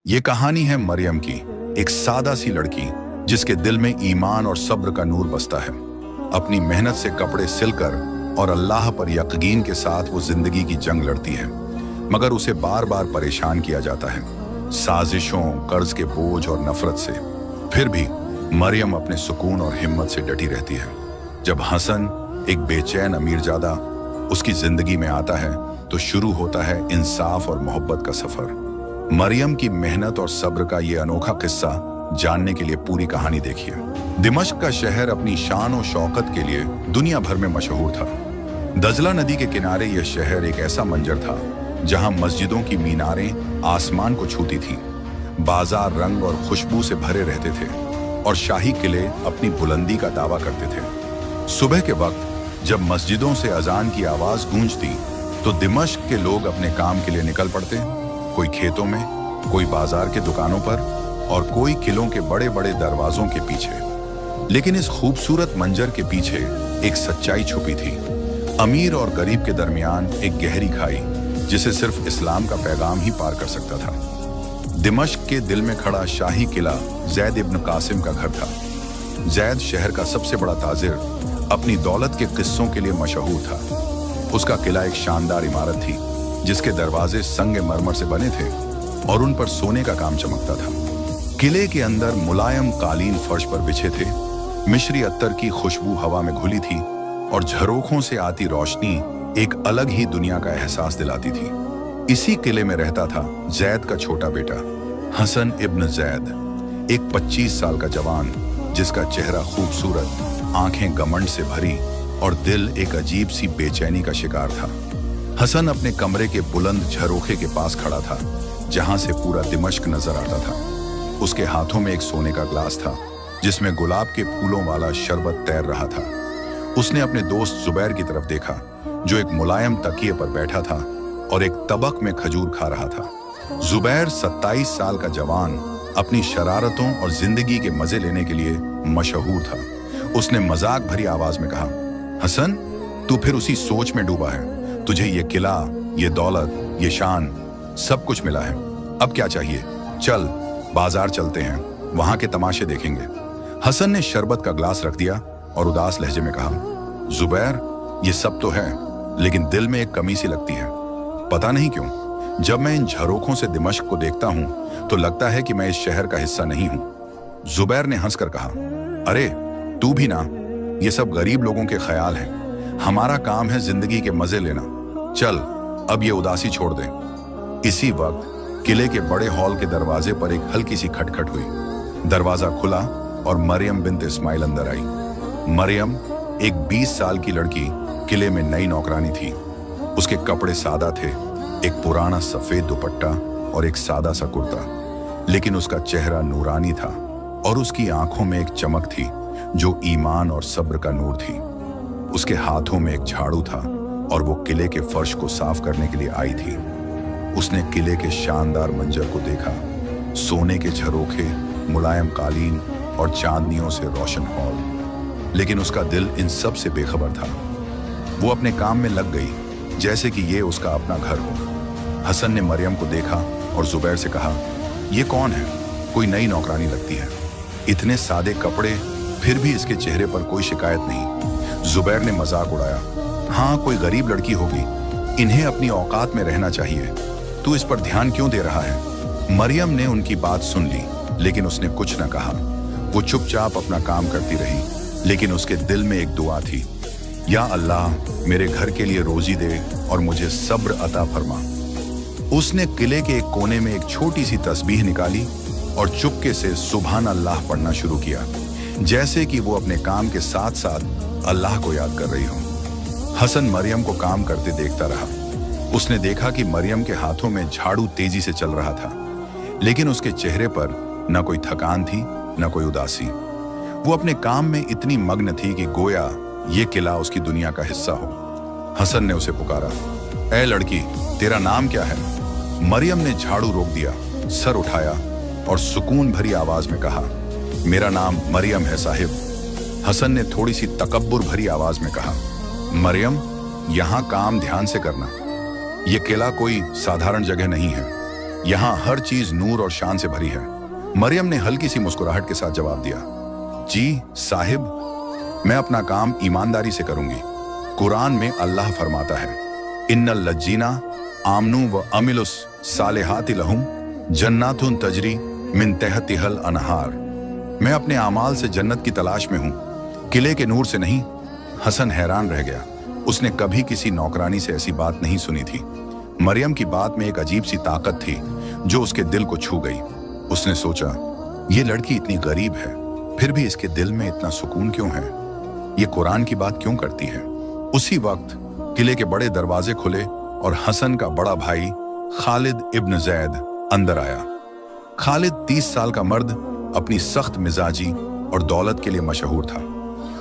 ये कहानी है मरियम की, एक सादा सी लड़की जिसके दिल में ईमान और सब्र का नूर बसता है। अपनी मेहनत से कपड़े सिलकर और अल्लाह पर यकीन के साथ वो जिंदगी की जंग लड़ती है, मगर उसे बार बार परेशान किया जाता है, साजिशों, कर्ज के बोझ और नफरत से। फिर भी मरियम अपने सुकून और हिम्मत से डटी रहती है। जब हसन, एक बेचैन अमीरजादा, उसकी जिंदगी में आता है तो शुरू होता है इंसाफ और मोहब्बत का सफर। मरियम की मेहनत और सब्र का ये अनोखा किस्सा जानने के लिए पूरी कहानी देखिए। दिमश्क का शहर अपनी शान और शौकत के लिए दुनिया भर में मशहूर था। दजला नदी के किनारे यह शहर एक ऐसा मंजर था जहां मस्जिदों की मीनारें आसमान को छूती थीं, बाजार रंग और खुशबू से भरे रहते थे और शाही किले अपनी बुलंदी का दावा करते थे। सुबह के वक्त जब मस्जिदों से अजान की आवाज गूंजती तो दिमश्क के लोग अपने काम के लिए निकल पड़ते, कोई खेतों में, कोई बाजार के दुकानों पर और कोई किलों के बड़े बड़े दरवाजों के पीछे। लेकिन इस खूबसूरत मंजर के पीछे एक सच्चाई छुपी थी। अमीर और गरीब के दरमियान एक गहरी खाई जिसे सिर्फ इस्लाम का पैगाम ही पार कर सकता था। दिमश्क के दिल में खड़ा शाही किला जैद इब्न कासिम का घर था। जैद शहर का सबसे बड़ा ताजिर अपनी दौलत के किस्सों के लिए मशहूर था। उसका किला एक शानदार इमारत थी जिसके दरवाजे संगे मरमर से बने थे और उन पर सोने का काम चमकता था। किले के अंदर मुलायम कालीन फर्श पर बिछे थे, मिश्री अत्तर की खुशबू हवा में घुली थी और झरोखों से आती रोशनी एक अलग ही दुनिया का एहसास दिलाती थी। इसी किले में रहता था जैद का छोटा बेटा हसन इब्न जैद, एक 25 साल का जवान जिसका चेहरा खूबसूरत, आंखें घमंड से भरी और दिल एक अजीब सी बेचैनी का शिकार था। हसन अपने कमरे के बुलंद झरोखे के पास खड़ा था जहां से पूरा दिमश्क नजर आता था। उसके हाथों में एक सोने का ग्लास था जिसमें गुलाब के फूलों वाला शरबत तैर रहा था। उसने अपने दोस्त जुबैर की तरफ देखा जो एक मुलायम तकिए पर बैठा था और एक तबक में खजूर खा रहा था। जुबैर 27 साल का जवान अपनी शरारतों और जिंदगी के मजे लेने के लिए मशहूर था। उसने मजाक भरी आवाज में कहा, हसन, तू फिर उसी सोच में डूबा है। तुझे ये किला, ये दौलत, ये शान, सब कुछ मिला है। अब क्या चाहिए? चल बाजार चलते हैं, वहां के तमाशे देखेंगे। हसन ने शरबत का ग्लास रख दिया और उदास लहजे में कहा, जुबैर, ये सब तो है लेकिन दिल में एक कमी सी लगती है। पता नहीं क्यों, जब मैं इन झरोखों से दिमश्क को देखता हूं तो लगता है कि मैं इस शहर का हिस्सा नहीं हूं। जुबैर ने हंसकर कहा, अरे तू भी ना, ये सब गरीब लोगों के ख्याल हैं। हमारा काम है जिंदगी के मजे लेना। चल अब ये उदासी छोड़ दे। इसी वक्त किले के बड़े हॉल के दरवाजे पर एक हल्की सी खटखट हुई। दरवाजा खुला और मरियम बिन्त इस्माइल अंदर आई। मरियम एक 20 साल की लड़की किले में नई नौकरानी थी। उसके कपड़े सादा थे, एक पुराना सफेद दुपट्टा और एक सादा सा कुर्ता, लेकिन उसका चेहरा नूरानी था और उसकी आंखों में एक चमक थी जो ईमान और सब्र का नूर थी। उसके हाथों में एक झाड़ू था और वो किले के फर्श को साफ करने के लिए आई थी। उसने किले के शानदार मंजर को देखा, सोने के झरोखे, मुलायम कालीन और चांदनियों से रोशन हॉल, लेकिन उसका दिल इन सब से बेखबर था। वो अपने काम में लग गई जैसे कि ये उसका अपना घर हो। हसन ने मरियम को देखा और जुबैर से कहा, ये कौन है? कोई नई नौकरानी लगती है। इतने सादे कपड़े, फिर भी इसके चेहरे पर कोई शिकायत नहीं। जुबैर ने मजाक उड़ाया, हाँ कोई गरीब लड़की होगी, इन्हें अपनी औकात में रहना चाहिए। तू इस पर ध्यान क्यों दे रहा है? मरियम ने उनकी बात सुन ली लेकिन उसने कुछ न कहा। वो चुपचाप अपना काम करती रही, लेकिन उसके दिल में एक दुआ थी, या अल्लाह मेरे घर के लिए रोजी दे और मुझे सब्र अता फरमा। उसने किले के एक कोने में एक छोटी सी तस्बीह निकाली और चुपके से सुभान अल्लाह पढ़ना शुरू किया, जैसे कि वो अपने काम के साथ साथ अल्लाह को याद कर रही हो। हसन मरियम को काम करते देखता रहा। उसने देखा कि मरियम के हाथों में झाड़ू तेजी से चल रहा था, लेकिन उसके चेहरे पर न कोई थकान थी न कोई उदासी। वो अपने काम में इतनी मग्न थी कि गोया ये किला उसकी दुनिया का हिस्सा हो। हसन ने उसे पुकारा, ए लड़की, तेरा नाम क्या है? मरियम ने झाड़ू रोक दिया, सर उठाया और सुकून भरी आवाज में कहा, मेरा नाम मरियम है साहिब। हसन ने थोड़ी सी तकब्बुर भरी आवाज में कहा, मरियम, यहाँ काम ध्यान से करना। ये किला कोई साधारण जगह नहीं है। यहाँ हर चीज नूर और शान से भरी है। मरियम ने हल्की सी मुस्कुराहट के साथ जवाब दिया, जी साहिब, मैं अपना काम ईमानदारी से करूंगी। कुरान में अल्लाह फरमाता है, इन्नल लज्जीना आमनू व अमिलुस सालिहाति लहुम जन्नातुन तजरी मिन तहतिहल अनहार। मैं अपने आमाल से जन्नत की तलाश में हूं, किले के नूर से नहीं। हसन हैरान रह गया। उसने कभी किसी नौकरानी से ऐसी बात नहीं सुनी थी। मरियम की बात में एक अजीब सी ताकत थी जो उसके दिल को छू गई। उसने सोचा, ये लड़की इतनी गरीब है, फिर भी इसके दिल में इतना सुकून क्यों है? ये कुरान की बात क्यों करती है? उसी वक्त किले के बड़े दरवाजे खुले और हसन का बड़ा भाई खालिद इब्न जैद अंदर आया। खालिद 30 साल का मर्द अपनी सख्त मिजाजी और दौलत के लिए मशहूर था।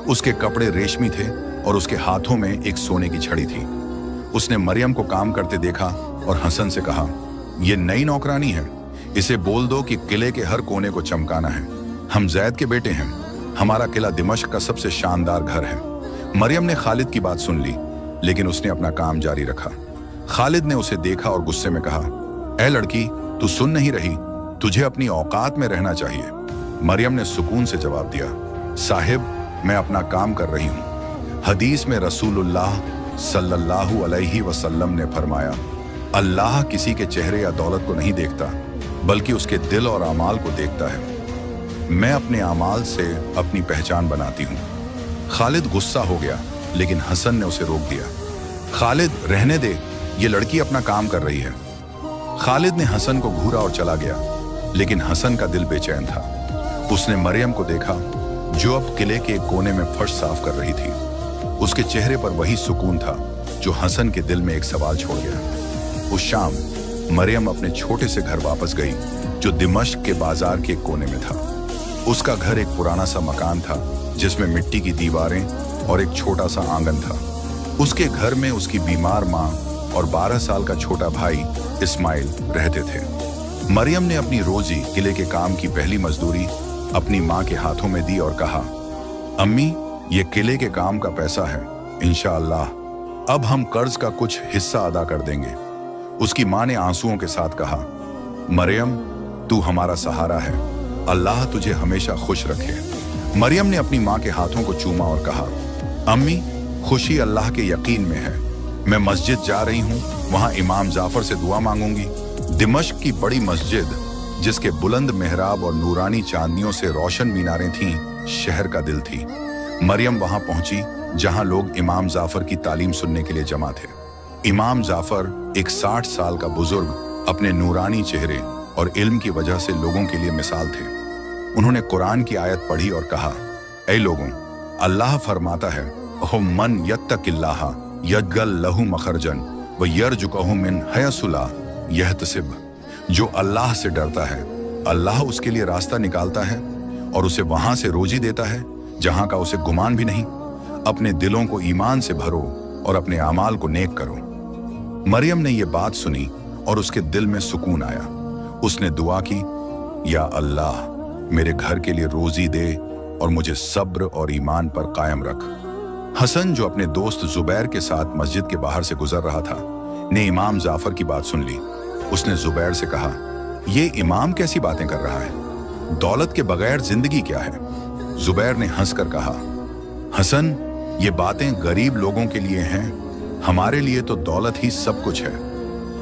उसके कपड़े रेशमी थे और उसके हाथों में एक सोने की छड़ी थी। उसने मरियम को काम करते देखा और हसन से कहा, ये नई नौकरानी है, इसे बोल दो कि किले के हर कोने को चमकाना है। हम जैद के बेटे हैं, हमारा किला दिमश्क का सबसे शानदार घर है। मरियम ने खालिद की बात सुन ली, लेकिन उसने अपना काम जारी रखा। खालिद ने उसे देखा और गुस्से में कहा, ऐ लड़की, तू सुन नहीं रही, तुझे अपनी औकात में रहना चाहिए। मरियम ने सुकून से जवाब दिया, साहिब, मैं अपना काम कर रही हूँ। हदीस में रसूलुल्लाह सल्लल्लाहु अलैहि वसल्लम ने फरमाया, अल्लाह किसी के चेहरे या दौलत को नहीं देखता, बल्कि उसके दिल और अमाल को देखता है। मैं अपने अमाल से अपनी पहचान बनाती हूँ। खालिद गुस्सा हो गया, लेकिन हसन ने उसे रोक दिया। खालिद, रहने दे, ये लड़की अपना काम कर रही है। खालिद ने हसन को घूरा और चला गया, लेकिन हसन का दिल बेचैन था। उसने मरियम को देखा, जो अब किले के एक कोने में फर्श साफ कर रही थी। उसके चेहरे पर वही सुकून था जो हसन के दिल में एक सवाल छोड़ गया। उस शाम मरियम अपने छोटे से घर वापस गई, जो दिमश्क के बाजार के एक कोने में था। उसका घर एक पुराना सा मकान था, जिसमें मिट्टी की दीवारें और एक छोटा सा आंगन था। उसके घर में उसकी बीमार माँ और 12 साल का छोटा भाई इस्माइल रहते थे। मरियम ने अपनी रोजी किले के काम की पहली मजदूरी अपनी माँ के हाथों में दी और कहा, अम्मी, ये किले के काम का पैसा है, इंशाअल्लाह अब हम कर्ज का कुछ हिस्सा अदा कर देंगे। उसकी माँ ने आंसुओं के साथ कहा, मरियम, तू हमारा सहारा है, अल्लाह तुझे हमेशा खुश रखे। मरियम ने अपनी माँ के हाथों को चूमा और कहा, अम्मी, खुशी अल्लाह के यकीन में है। मैं मस्जिद जा रही हूँ, वहाँ इमाम जाफर से दुआ मांगूंगी। दिमश्क की बड़ी मस्जिद, जिसके बुलंद मेहराब और नूरानी चांदनियों से रोशन मीनारें थीं, शहर का दिल थी। मरियम वहां पहुंची जहां लोग इमाम जाफर की तालीम सुनने के लिए जमा थे। इमाम जाफर एक 60 साल का बुजुर्ग अपने नूरानी चेहरे और इल्म की वजह से लोगों के लिए मिसाल थे। उन्होंने कुरान की आयत पढ़ी और कहा, ऐ लोगों, अल्लाह फरमाता है, ओह मन यत्तकिल्लाह यजअल लहू मखरजन व यरजुकहु मिन हैसु ला यहतसिब। जो अल्लाह से डरता है, अल्लाह उसके लिए रास्ता निकालता है और उसे वहां से रोजी देता है जहां का उसे गुमान भी नहीं। अपने दिलों को ईमान से भरो और अपने अमाल को नेक करो। मरियम ने यह बात सुनी और उसके दिल में सुकून आया। उसने दुआ की, या अल्लाह, मेरे घर के लिए रोजी दे और मुझे सब्र और ईमान पर कायम रख। हसन, जो अपने दोस्त जुबैर के साथ मस्जिद के बाहर से गुजर रहा था, ने इमाम जाफर की बात सुन ली। उसने जुबैर से कहा, यह इमाम कैसी बातें कर रहा है? दौलत के बगैर जिंदगी क्या है? जुबैर ने हंसकर कहा, हसन, ये बातें गरीब लोगों के लिए हैं, हमारे लिए तो दौलत ही सब कुछ है।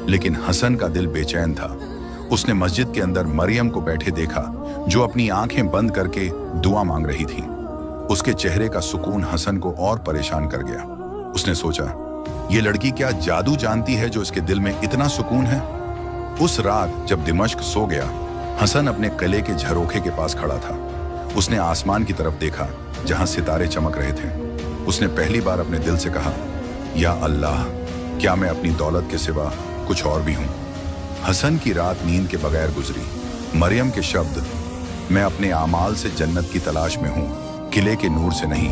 लेकिन हसन का दिल बेचैन था। उसने मस्जिद के अंदर मरियम को बैठे देखा, जो अपनी आंखें बंद करके दुआ मांग रही थी। उसके चेहरे का सुकून हसन को और परेशान कर गया। उसने सोचा, ये लड़की क्या जादू जानती है जो इसके दिल में इतना सुकून है? उस रात जब दिमश्क सो गया, हसन अपने किले के झरोखे के पास खड़ा था। उसने आसमान की तरफ देखा जहां सितारे चमक रहे थे। उसने पहली बार अपने दिल से कहा, या अल्लाह, क्या मैं अपनी दौलत के सिवा कुछ और भी हूं? हसन की रात नींद के बगैर गुजरी। मरियम के शब्द, मैं अपने आमाल से जन्नत की तलाश में हूं, किले के नूर से नहीं,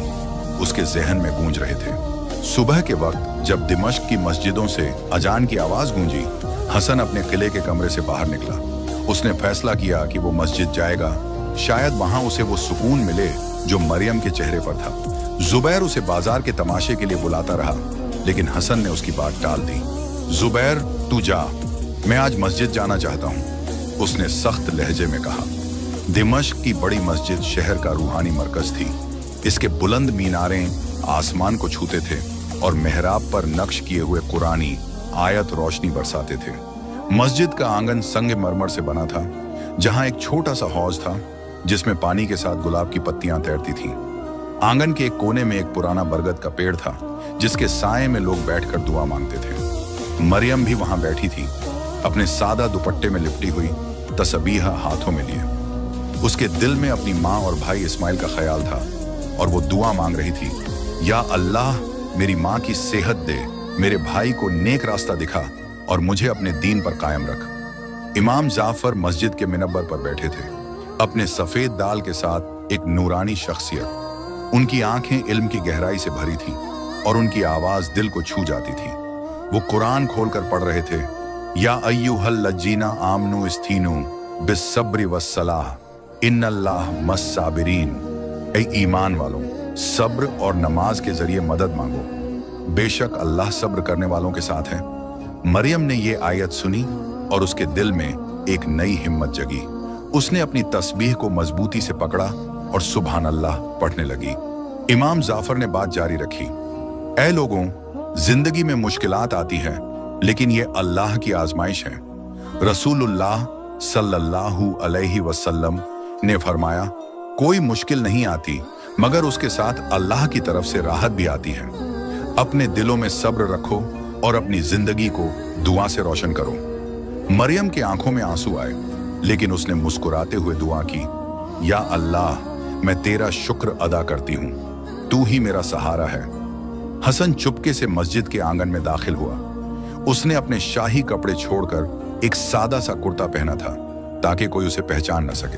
उसके जहन में गूंज रहे थे। सुबह के वक्त जब दिमश्क की मस्जिदों से अजान की आवाज गूंजी, हसन अपने किले के कमरे से बाहर निकला। उसने फैसला किया कि वो मस्जिद जाएगा, शायद वहां उसे वो सुकून मिले जो मरियम के चेहरे पर था। जुबैर उसे बाजार के तमाशे के लिए बुलाता रहा, लेकिन हसन ने उसकी बात टाल दी। जुबैर, तू जा, मैं आज मस्जिद जाना चाहता हूँ, उसने सख्त लहजे में कहा। दिमश्क की बड़ी मस्जिद शहर का रूहानी मरकज थी। इसके बुलंद मीनारें आसमान को छूते थे और मेहराब पर नक्श किए हुए कुरानी आयत रोशनी बरसाते थे। मस्जिद का आंगन संगमरमर से बना था, जहां एक छोटा सा हौज था जिसमें पानी के साथ गुलाब की पत्तियां तैरती थीं। आंगन के एक कोने में एक पुराना बरगद का पेड़ था, जिसके साए में लोग बैठकर दुआ मांगते थे। मरियम भी वहां बैठी थी, अपने सादा दुपट्टे में लिपटी हुई, तस्बीह हाथों में लिए। उसके दिल में अपनी माँ और भाई इस्माइल का ख्याल था और वो दुआ मांग रही थी, या अल्लाह मेरी माँ की सेहत दे, मेरे भाई को नेक रास्ता दिखा और मुझे अपने दीन पर कायम रख। इमाम जाफर मस्जिद के मिनबर पर बैठे थे, अपने सफेद दाल के साथ एक नूरानी शख्सियत। उनकी आंखें इल्म की गहराई से भरी थीं और उनकी आवाज दिल को छू जाती थी। वो कुरान खोलकर पढ़ रहे थे, या अय्युहल लज्जीना आमनु इस्तीनु बिस्सब्रि वस्सलाह इन्नल्लाह मस्साबिरीन। ऐ ईमान वालों, सब्र और नमाज के जरिए मदद मांगो, बेशक अल्लाह सब्र करने वालों के साथ है। मरियम ने ये आयत सुनी और उसके दिल में एक नई हिम्मत जगी। उसने अपनी तस्बीह को मजबूती से पकड़ा और सुभान अल्लाह पढ़ने लगी। इमाम जाफर ने बात जारी रखी, ऐ लोगों, जिंदगी में मुश्किलात आती है, लेकिन ये अल्लाह की आजमाइश है। रसूलुल्लाह सल्लल्लाहु अलैहि वसल्लम ने फरमाया, कोई मुश्किल नहीं आती मगर उसके साथ अल्लाह की तरफ से राहत भी आती है। अपने दिलों में सब्र रखो और अपनी जिंदगी को दुआ से रोशन करो। मरियम की आंखों में आंसू आए, लेकिन उसने मुस्कुराते हुए दुआ की, या अल्लाह, मैं तेरा शुक्र अदा करती हूँ, तू ही मेरा सहारा है। हसन चुपके से मस्जिद के आंगन में दाखिल हुआ। उसने अपने शाही कपड़े छोड़कर एक सादा सा कुर्ता पहना था, ताकि कोई उसे पहचान न सके।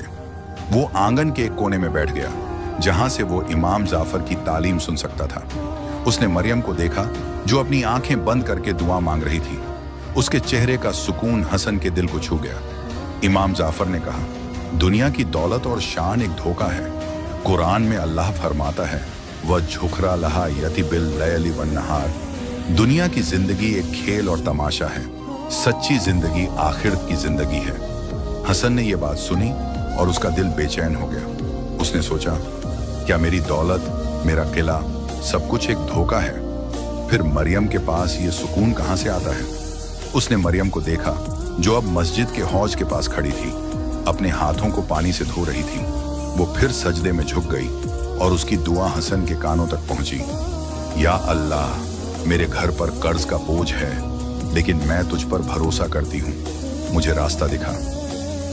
वो आंगन के एक कोने में बैठ गया, जहां से वो इमाम जाफर की तालीम सुन सकता था। उसने मरियम को देखा, जो अपनी आंखें बंद करके दुआ मांग रही थी। उसके चेहरे का सुकून हसन के दिल को छू गया। इमाम जाफर ने कहा, दुनिया की दौलत और शान एक धोखा है। कुरान में अल्लाह फरमाता है, वह झुकरा लहा यति बिल लैली वन नहार। दुनिया की जिंदगी एक खेल और तमाशा है, सच्ची जिंदगी आखिरत की जिंदगी है। हसन ने यह बात सुनी और उसका दिल बेचैन हो गया। उसने सोचा, क्या मेरी दौलत, मेरा किला, सब कुछ एक धोखा है? फिर मरियम के पास ये सुकून कहां से आता है? उसने मरियम को देखा, जो अब मस्जिद के हौज के पास खड़ी थी, अपने हाथों को पानी से धो रही थी। वो फिर सजदे में झुक गई और उसकी दुआ हसन के कानों तक पहुंची। या अल्लाह, मेरे घर पर कर्ज का बोझ है, लेकिन मैं तुझ पर भरोसा करती हूँ, मुझे रास्ता दिखा।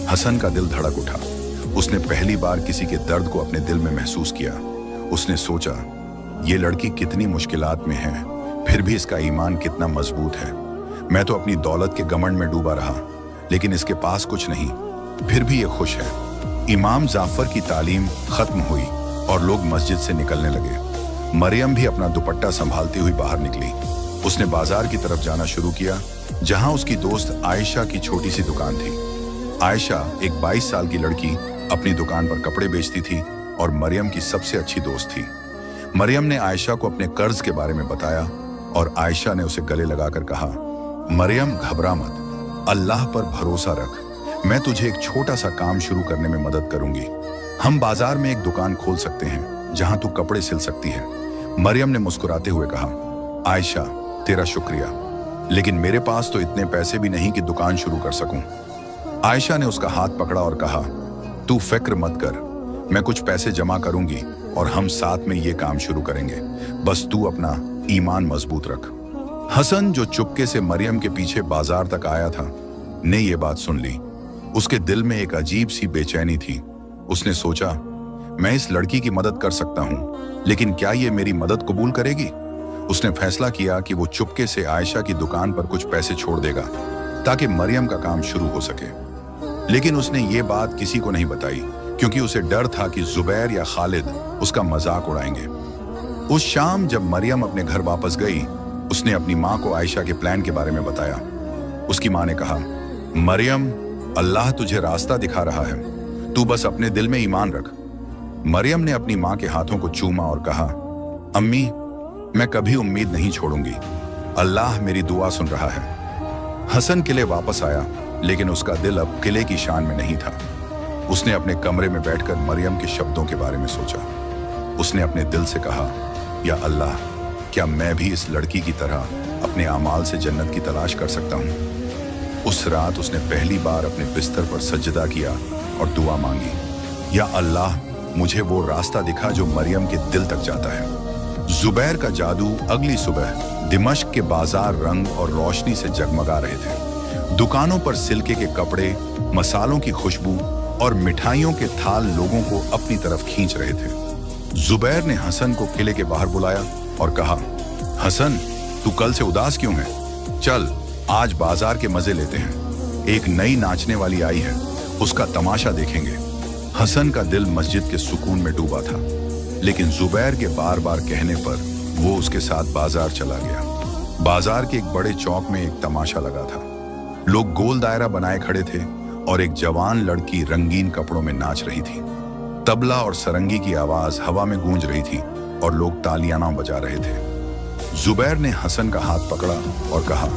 हसन का दिल धड़क उठा। उसने पहली बार किसी के दर्द को अपने दिल में महसूस किया। उसने सोचा, ये लड़की कितनी मुश्किलात में है, फिर भी इसका ईमान कितना मजबूत है। मैं तो अपनी दौलत के घमंड में डूबा रहा, लेकिन इसके पास कुछ नहीं, फिर भी ये खुश है। इमाम जाफर की तालीम खत्म हुई और लोग मस्जिद से निकलने लगे। मरियम भी अपना दुपट्टा संभालती हुई बाहर निकली। उसने बाजार की तरफ जाना शुरू किया, जहां उसकी दोस्त आयशा की छोटी सी दुकान थी। आयशा एक 22 साल की लड़की अपनी दुकान पर कपड़े बेचती थी और मरियम की सबसे अच्छी दोस्त थी। मरियम ने आयशा को अपने कर्ज के बारे में बताया और आयशा ने उसे गले लगाकर कहा, मरियम, घबरा मत, अल्लाह पर भरोसा रख, मैं तुझे एक छोटा सा काम शुरू करने में मदद करूंगी। हम बाजार में एक दुकान खोल सकते हैं जहां तू कपड़े सिल सकती है। मरियम ने मुस्कुराते हुए कहा, आयशा, तेरा शुक्रिया, लेकिन मेरे पास तो इतने पैसे भी नहीं कि दुकान शुरू कर सकूं। आयशा ने उसका हाथ पकड़ा और कहा, तू फिक्र मत कर, मैं कुछ पैसे जमा करूंगी और हम साथ में ये काम शुरू करेंगे, बस तू अपना ईमान मजबूत रख। हसन, जो चुपके से मरियम के पीछे बाजार तक आया था, ने ये बात सुन ली। उसके दिल में एक अजीब सी बेचैनी थी। उसने सोचा, मैं इस लड़की की मदद कर सकता हूँ, लेकिन क्या ये मेरी मदद कबूल करेगी? उसने फैसला किया कि वो चुपके से आयशा की दुकान पर कुछ पैसे छोड़ देगा, ताकि मरियम का काम शुरू हो सके। लेकिन उसने ये बात किसी को नहीं बताई, क्योंकि उसे डर था कि जुबैर या खालिद उसका मजाक उड़ाएंगे। उस शाम जब मरियम अपने घर वापस गई, उसने अपनी माँ को आयशा के प्लान के बारे में बताया। उसकी माँ ने कहा, मरियम, अल्लाह तुझे रास्ता दिखा रहा है, तू बस अपने दिल में ईमान रख। मरियम ने अपनी माँ के हाथों को चूमा और कहा, अम्मी, मैं कभी उम्मीद नहीं छोड़ूंगी, अल्लाह मेरी दुआ सुन रहा है। हसन किले वापस आया, लेकिन उसका दिल अब किले की शान में नहीं था। उसने अपने कमरे में बैठकर मरियम के शब्दों के बारे में सोचा। उसने अपने दिल से कहा, या अल्लाह, क्या मैं भी इस लड़की की तरह अपने आमाल से जन्नत की तलाश कर सकता हूँ? उस रात उसने पहली बार अपने बिस्तर पर सजदा किया और दुआ मांगी, या अल्लाह, मुझे वो रास्ता दिखा जो मरियम के दिल तक जाता है। जुबैर का जादू। अगली सुबह दिमश्क के बाजार रंग और रोशनी से जगमगा रहे थे। दुकानों पर सिल्के के कपड़े, मसालों की खुशबू और मिठाइयों के थाल लोगों को अपनी तरफ खींच रहे थे। जुबैर ने हसन को किले के बाहर बुलाया और कहा, हसन, तू कल से उदास क्यों है? चल, आज बाजार के मजे लेते हैं। एक नई नाचने वाली आई है, उसका तमाशा देखेंगे। हसन का दिल मस्जिद के सुकून में डूबा था, लेकिन जुबैर के बार बार कहने पर वो उसके साथ बाजार चला गया। बाजार के एक बड़े चौक में एक तमाशा लगा था। लोग गोल दायरा बनाए खड़े थे और एक जवान लड़की रंगीन कपड़ों में नाच रही थी। तबला और सरंगी की आवाज हवा में गूंज रही थी और लोग तालियां बजा रहे थे। जुबैर ने हसन का हाथ पकड़ा और कहा,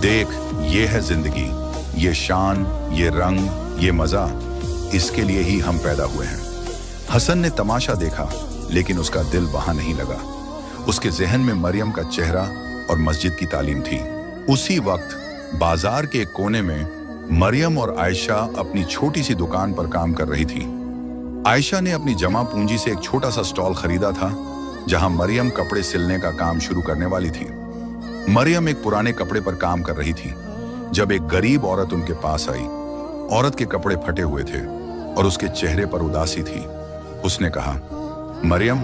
देख, ये है जिंदगी, ये शान, ये रंग, ये मजा, इसके लिए ही हम पैदा हुए हैं। हसन ने तमाशा देखा, लेकिन उसका दिल वहां नहीं लगा। उसके जहन में मरियम का चेहरा और मस्जिद की तालीम थी। उसी वक्त बाजार के एक कोने में मरियम और आयशा अपनी छोटी सी दुकान पर काम कर रही थी। आयशा ने अपनी जमा पूंजी से एक छोटा सा स्टॉल खरीदा था, जहां मरियम कपड़े सिलने का काम शुरू करने वाली थी। मरियम एक पुराने कपड़े पर काम कर रही थी जब एक गरीब औरत उनके पास आई। औरत के कपड़े फटे हुए थे और उसके चेहरे पर उदासी थी। उसने कहा, मरियम,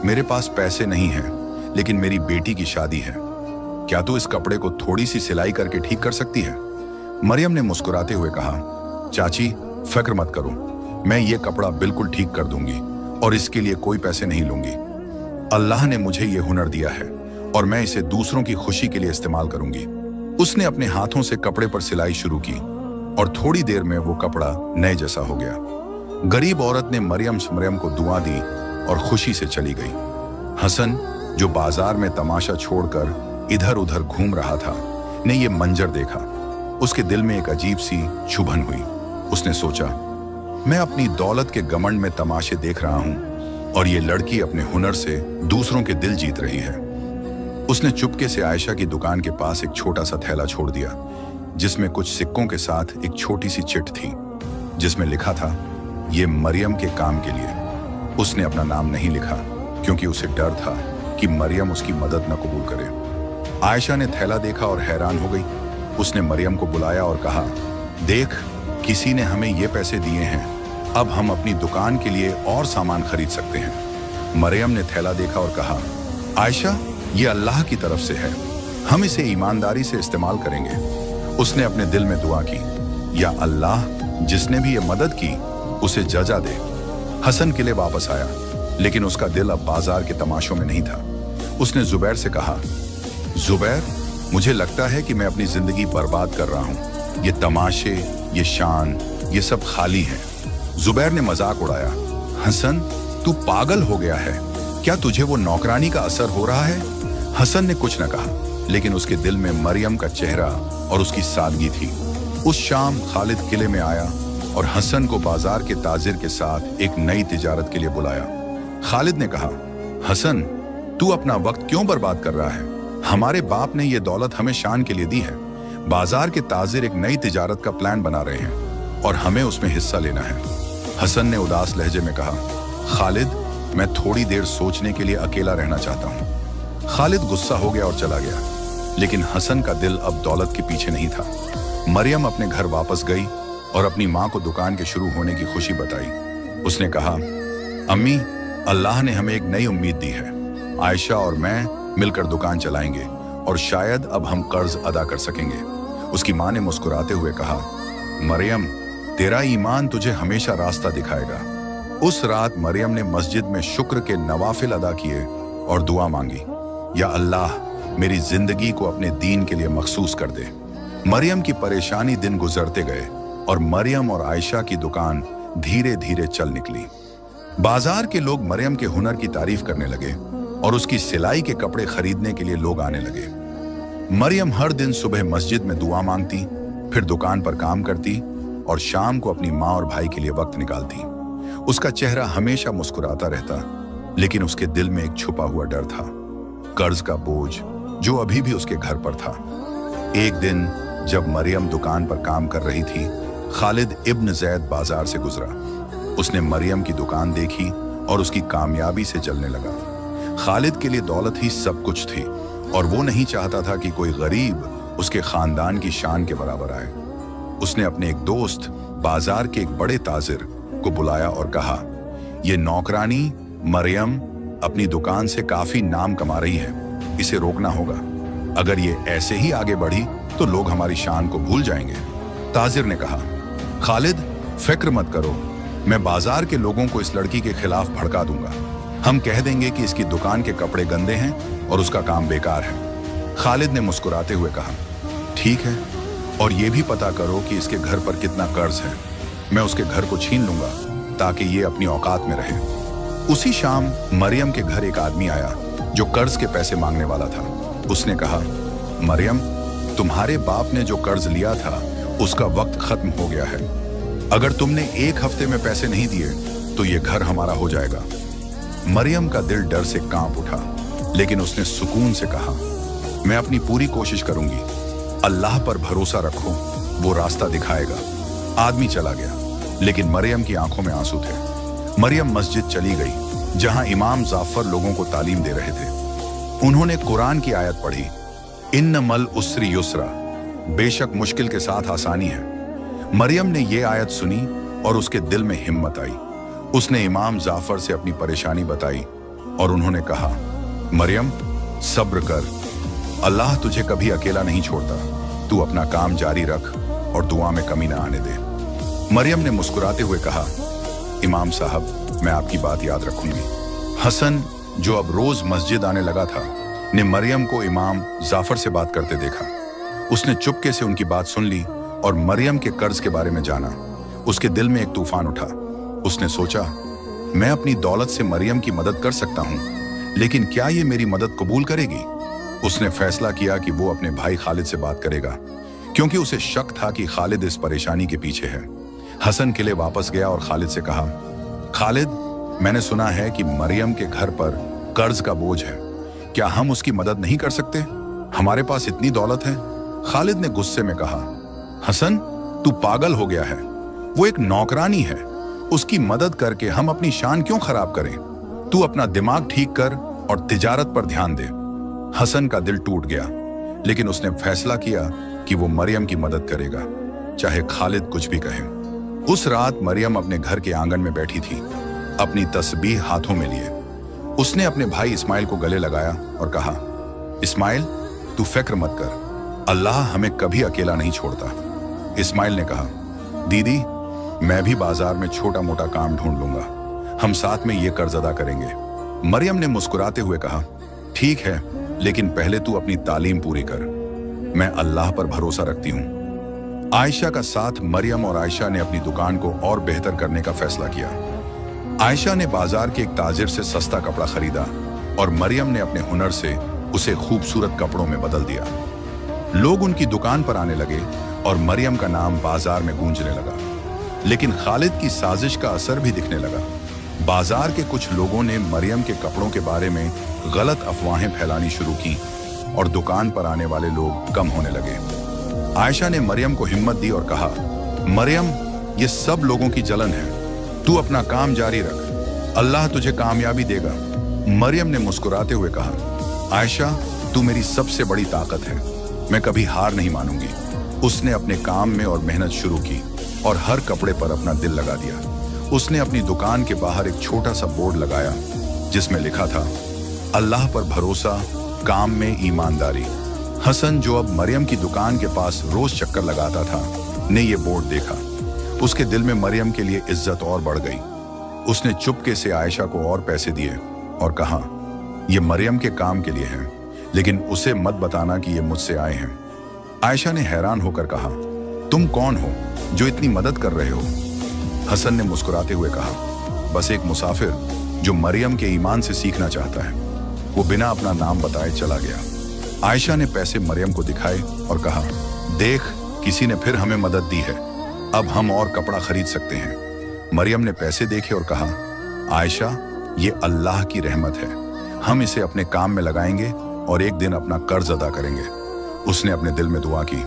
मेरे पास पैसे नहीं हैं, लेकिन मेरी बेटी की शादी है। क्या तू इस कपड़े को थोड़ी सी सिलाई करके ठीक कर सकती है? मरियम ने मुस्कुराते हुए कहा, चाची, फिक्र मत करो, मैं ये कपड़ा बिल्कुल ठीक कर दूंगी और इसके लिए कोई पैसे नहीं लूंगी। अल्लाह ने मुझे ये हुनर दिया है और मैं इसे दूसरों की खुशी के लिए इस्तेमाल करूंगी। उसने अपने हाथों से कपड़े पर सिलाई शुरू की और थोड़ी देर में वो कपड़ा नए जैसा हो गया। गरीब औरत ने मरियम को दुआ दी और खुशी से चली गई। हसन, जो बाजार में तमाशा छोड़कर इधर उधर घूम रहा था, ने ये मंजर देखा। उसके दिल में एक अजीब सी चुभन हुई। उसने सोचा, मैं अपनी दौलत के घमंड में तमाशे देख रहा हूं और ये लड़की अपने हुनर से दूसरों के दिल जीत रही है। उसने चुपके से आयशा की दुकान के पास एक छोटा सा थैला छोड़ दिया, जिसमें कुछ सिक्कों के साथ एक छोटी सी चिट थी, जिसमें लिखा था, ये मरियम के काम के लिए। उसने अपना नाम नहीं लिखा, क्योंकि उसे डर था कि मरियम उसकी मदद न कबूल करे। आयशा ने थैला देखा और हैरान हो गई। उसने मरियम को बुलाया और कहा, देख, किसी ने हमें ये पैसे दिए हैं, अब हम अपनी दुकान के लिए और सामान खरीद सकते हैं। मरियम ने थैला देखा और कहा, आयशा, ये अल्लाह की तरफ से है, हम इसे ईमानदारी से इस्तेमाल करेंगे। उसने अपने दिल में दुआ की, या अल्लाह, जिसने भी ये मदद की उसे जजा दे। हसन किले वापस आया, लेकिन उसका दिल अब बाजार के तमाशों में नहीं था। उसने जुबैर से कहा, जुबैर, मुझे लगता है कि मैं अपनी जिंदगी बर्बाद कर रहा हूं। ये तमाशे, ये शान, ये सब खाली है। जुबैर ने मजाक उड़ाया, हसन, तू पागल हो गया है, क्या तुझे वो नौकरानी का असर हो रहा है? हसन ने कुछ न कहा, लेकिन उसके दिल में मरियम का चेहरा और उसकी सादगी थी। उस शाम खालिद किले में आया और हसन को बाजार के ताजिर के साथ एक नई तिजारत के लिए बुलाया। खालिद ने कहा, हसन, तू अपना वक्त क्यों बर्बाद कर रहा है? हमारे बाप ने ये दौलत हमें शान के लिए दी है। बाजार के ताजिर एक नई तिजारत का प्लान बना रहे हैं और हमें उसमें हिस्सा लेना है। हसन ने उदास लहजे में कहा, खालिद, मैं थोड़ी देर सोचने के लिए अकेला रहना चाहता हूँ। खालिद गुस्सा हो गया और चला गया, लेकिन हसन का दिल अब दौलत के पीछे नहीं था। मरियम अपने घर वापस गई और अपनी माँ को दुकान के शुरू होने की खुशी बताई। उसने कहा, अम्मी, अल्लाह ने हमें एक नई उम्मीद दी है। आयशा और मैं मिलकर दुकान चलाएंगे और शायद अब हम कर्ज अदा कर सकेंगे। उसकी माँ ने मुस्कुराते हुए कहा, मरियम, तेरा ईमान तुझे हमेशा रास्ता दिखाएगा। उस रात मरियम ने मस्जिद में शुक्र के नवाफिल अदा किए और दुआ मांगी, या अल्लाह, मेरी जिंदगी को अपने दीन के लिए मखसूस कर दे। मरियम की परेशानी दिन गुजरते गए और मरियम और आयशा की दुकान धीरे धीरे चल निकली। बाजार के लोग मरियम के हुनर की तारीफ करने लगे और उसकी सिलाई के कपड़े खरीदने के लिए लोग आने लगे। मरियम हर दिन सुबह मस्जिद में दुआ मांगती, फिर दुकान पर काम करती और शाम को अपनी माँ और भाई के लिए वक्त निकालती। उसका चेहरा हमेशा मुस्कुराता रहता, लेकिन उसके दिल में एक छुपा हुआ डर था, कर्ज का बोझ जो अभी भी उसके घर पर था। एक दिन जब मरियम दुकान पर काम कर रही थी, खालिद इब्न जैद बाजार से गुजरा। उसने मरियम की दुकान देखी और उसकी कामयाबी से जलने लगा। खालिद के लिए दौलत ही सब कुछ थी और वो नहीं चाहता था कि कोई गरीब उसके खानदान की शान के बराबर आए। उसने अपने एक दोस्त बाजार के एक बड़े ताजिर को बुलाया और कहा, ये नौकरानी मरियम अपनी दुकान से काफी नाम कमा रही है, इसे रोकना होगा। अगर ये ऐसे ही आगे बढ़ी तो लोग हमारी शान को भूल जाएंगे। ताजिर ने कहा, खालिद फिक्र मत करो, मैं बाजार के लोगों को इस लड़की के खिलाफ भड़का दूंगा। हम कह देंगे कि इसकी दुकान के कपड़े गंदे हैं और उसका काम बेकार है। खालिद ने मुस्कुराते हुए कहा, ठीक है, और ये भी पता करो कि इसके घर पर कितना कर्ज है। मैं उसके घर को छीन लूंगा ताकि ये अपनी औकात में रहे। उसी शाम मरियम के घर एक आदमी आया जो कर्ज के पैसे मांगने वाला था। उसने कहा, मरियम, तुम्हारे बाप ने जो कर्ज लिया था उसका वक्त खत्म हो गया है। अगर तुमने एक हफ्ते में पैसे नहीं दिए तो ये घर हमारा हो जाएगा। मरियम का दिल डर से कांप उठा, लेकिन उसने सुकून से कहा, मैं अपनी पूरी कोशिश करूंगी, अल्लाह पर भरोसा रखो, वो रास्ता दिखाएगा। आदमी चला गया, लेकिन मरियम की आंखों में आंसू थे। मरियम मस्जिद चली गई जहां इमाम जाफर लोगों को तालीम दे रहे थे। उन्होंने कुरान की आयत पढ़ी, इन्नमल उस्री युस्रा, बेशक मुश्किल के साथ आसानी है। मरियम ने ये आयत सुनी और उसके दिल में हिम्मत आई। उसने इमाम जाफर से अपनी परेशानी बताई और उन्होंने कहा, मरियम सब्र कर, अल्लाह तुझे कभी अकेला नहीं छोड़ता। तू अपना काम जारी रख और दुआ में कमी ना आने दे। मरियम ने मुस्कुराते हुए कहा, इमाम साहब, मैं आपकी बात याद रखूंगी। हसन, जो अब रोज मस्जिद आने लगा था, ने मरियम को इमाम जाफर से बात करते देखा। उसने चुपके से उनकी बात सुन ली और मरियम के कर्ज के बारे में जाना। उसके दिल में एक तूफान उठा। उसने सोचा, मैं अपनी दौलत से मरियम की मदद कर सकता हूं, लेकिन क्या ये मेरी मदद कबूल करेगी? उसने फैसला किया कि वो अपने भाई खालिद से बात करेगा, क्योंकि उसे शक था कि खालिद इस परेशानी के पीछे है। हसन किले वापस गया और खालिद से कहा, खालिद, मैंने सुना है कि मरियम के घर पर कर्ज का बोझ है, क्या हम उसकी मदद नहीं कर सकते? हमारे पास इतनी दौलत है। खालिद ने गुस्से में कहा, हसन, तू पागल हो गया है, वो एक नौकरानी है, उसकी मदद करके हम अपनी शान क्यों खराब करें? तू अपना दिमाग ठीक कर और तिजारत पर ध्यान दे। हसन का दिल टूट गया, लेकिन उसने फैसला किया कि वो मरियम की मदद करेगा, चाहे खालिद कुछ भी कहे। उस रात मरियम अपने घर के आंगन में बैठी थी, अपनी तस्बीह हाथों में लिए। उसने अपने भाई इस्माइल को गले लगाया और कहा, इस्माइल, तू फिक्र मत कर, अल्लाह हमें कभी अकेला नहीं छोड़ता। इस्माइल ने कहा, दीदी, मैं भी बाजार में छोटा मोटा काम ढूंढ लूंगा, हम साथ में ये कर्ज अदा करेंगे। मरियम ने मुस्कुराते हुए कहा, ठीक है, लेकिन पहले तू अपनी तालीम पूरी कर, मैं अल्लाह पर भरोसा रखती हूँ। आयशा का साथ मरियम और आयशा ने अपनी दुकान को और बेहतर करने का फैसला किया। आयशा ने बाजार के एक ताजिर से सस्ता कपड़ा खरीदा और मरियम ने अपने हुनर से उसे खूबसूरत कपड़ों में बदल दिया। लोग उनकी दुकान पर आने लगे और मरियम का नाम बाजार में गूंजने लगा। लेकिन खालिद की साजिश का असर भी दिखने लगा। बाजार के कुछ लोगों ने मरियम के कपड़ों के बारे में गलत अफवाहें फैलानी शुरू की और दुकान पर आने वाले लोग कम होने लगे। आयशा ने मरियम को हिम्मत दी और कहा, मरियम, ये सब लोगों की जलन है, तू अपना काम जारी रख, अल्लाह तुझे कामयाबी देगा। मरियम ने मुस्कुराते हुए कहा, आयशा, तू मेरी सबसे बड़ी ताकत है, मैं कभी हार नहीं मानूंगी। उसने अपने काम में और मेहनत शुरू की और हर कपड़े पर अपना दिल लगा दिया। उसने अपनी दुकान के बाहर एक छोटा सा बोर्ड लगाया जिसमें लिखा था, अल्लाह पर भरोसा, काम में ईमानदारी। हसन, जो अब मरियम की दुकान के पास रोज चक्कर लगाता था, ने ये बोर्ड देखा। उसके दिल में मरियम के लिए इज्जत और बढ़ गई। उसने चुपके से आयशा को और पैसे दिए और कहा, ये मरियम के काम के लिए हैं, लेकिन उसे मत बताना कि ये मुझसे आए हैं। आयशा ने हैरान होकर कहा, तुम कौन हो जो इतनी मदद कर रहे हो? हसन ने मुस्कुराते हुए कहा, बस एक मुसाफिर जो मरियम के ईमान से सीखना चाहता है। वो बिना अपना नाम बताए चला गया। आयशा ने पैसे मरियम को दिखाए और कहा, देख, किसी ने फिर हमें मदद दी है, अब हम और कपड़ा खरीद सकते हैं। मरियम ने पैसे देखे और कहा, आयशा, ये अल्लाह की रहमत है, हम इसे अपने काम में लगाएंगे और एक दिन अपना कर्ज अदा करेंगे। उसने अपने दिल में दुआ की,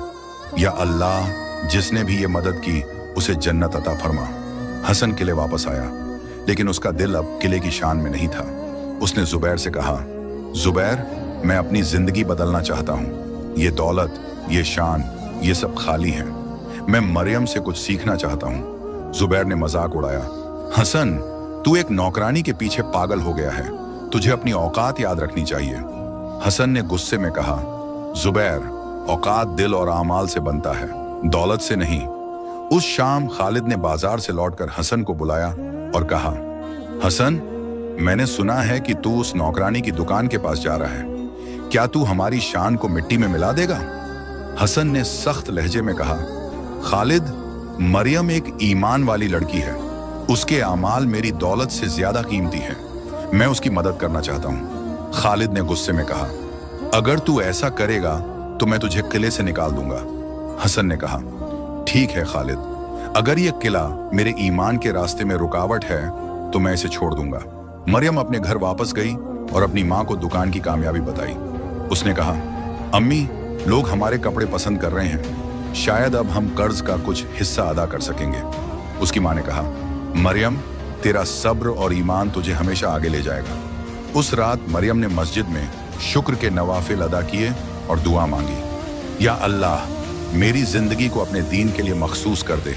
या अल्लाह, जिसने भी ये मदद की उसे जन्नत अता फरमा। हसन किले वापस आया, लेकिन उसका दिल अब किले की शान में नहीं था। उसने जुबैर से कहा, जुबैर, मैं अपनी जिंदगी बदलना चाहता हूँ। ये दौलत, ये शान, ये सब खाली है। मैं मरियम से कुछ सीखना चाहता हूँ। जुबैर ने मजाक उड़ाया, हसन, तू एक नौकरानी के पीछे पागल हो गया है, तुझे अपनी औकात याद रखनी चाहिए। हसन ने गुस्से में कहा, जुबैर, औकात दिल और आमाल से बनता है, दौलत से नहीं। उस शाम खालिद ने बाजार से लौटकर हसन को बुलाया और कहा, हसन, मैंने सुना है कि तू उस नौकरानी की दुकान के पास जा रहा है, क्या तू हमारी शान को मिट्टी में मिला देगा? हसन ने सख्त लहजे में कहा, खालिद, मरियम एक ईमान वाली लड़की है, उसके आमाल मेरी दौलत से ज्यादा कीमती है, मैं उसकी मदद करना चाहता हूँ। खालिद ने गुस्से में कहा, अगर तू ऐसा करेगा तो मैं तुझे किले से निकाल दूंगा। हसन ने कहा, ठीक है खालिद, अगर ये किला मेरे ईमान के रास्ते में रुकावट है तो मैं इसे छोड़ दूंगा। मरियम अपने घर वापस गई और अपनी माँ को दुकान की कामयाबी बताई। उसने कहा, अम्मी, लोग हमारे कपड़े पसंद कर रहे हैं, शायद अब हम कर्ज का कुछ हिस्सा अदा कर सकेंगे। उसकी माँ ने कहा, मरियम, तेरा सब्र और ईमान तुझे हमेशा आगे ले जाएगा। उस रात मरियम ने मस्जिद में शुक्र के नवाफिल अदा किए और दुआ मांगी, या अल्लाह, मेरी जिंदगी को अपने दीन के लिए मखसूस कर दे।